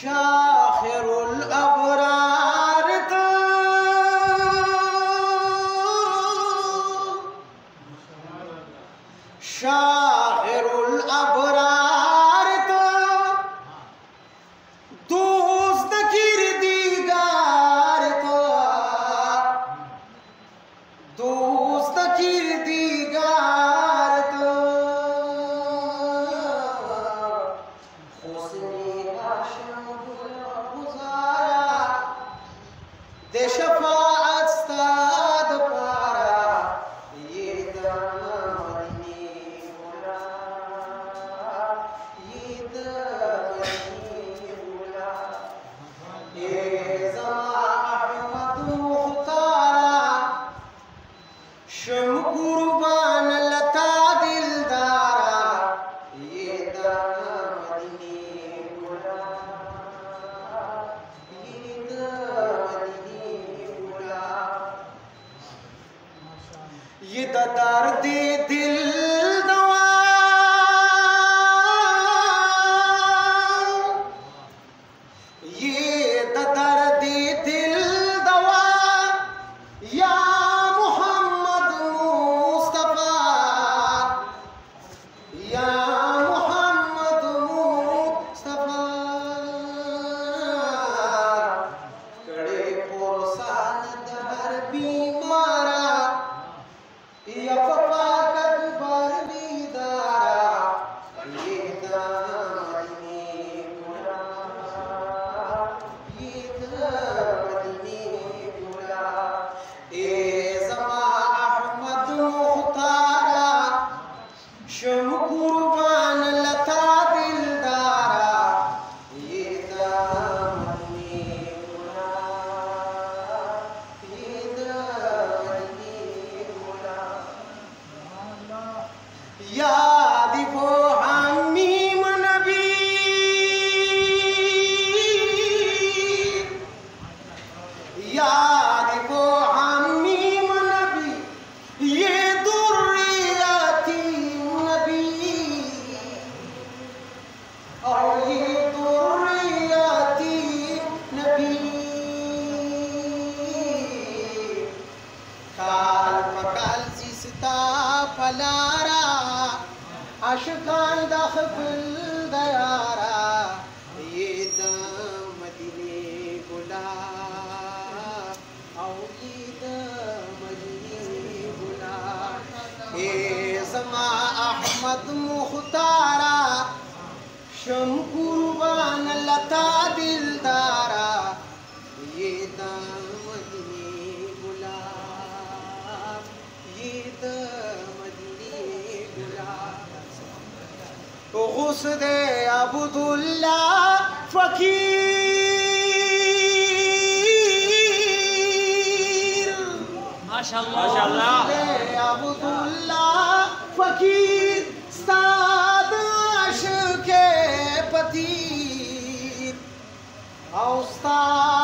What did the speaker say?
شاخر الابرار تو شاخر الابرار تو دوست کردگار تو دوست کردگار تو دے شفاعت استاد پارا یہ دامنی مولا یہ دامنی مولا اے زمان احمد مختارا شم قربان لتا دلدارا یہ دامنی مولا یہ درد دل دوا یہ درد دل دوا یا محمد مصطفیٰ یا محمد مصطفیٰ کڑے پورسان در بیمارا یا فقاقت بر بیدارا یہ دامنی مولا یہ دامنی مولا اے زمان احمد مختارا شم قربان لتا دلدارا یہ دامنی مولا یہ دامنی یاد وہ حمیم نبی یاد وہ حمیم نبی یہ ذریتی نبی اور یہ ذریتی نبی کال پکال سیستا پلارا عشقان دخبل دیارا یہ دامدنی گلا او یہ دامدنی گلا اے زمان احمد مختارا شم قربان لتا دلدارا یہ دامدنی گلا یہ دامدنی گلا غسد عبداللہ فقیر ماشاءاللہ غسد عبداللہ فقیر استاد عشق پتیر استاد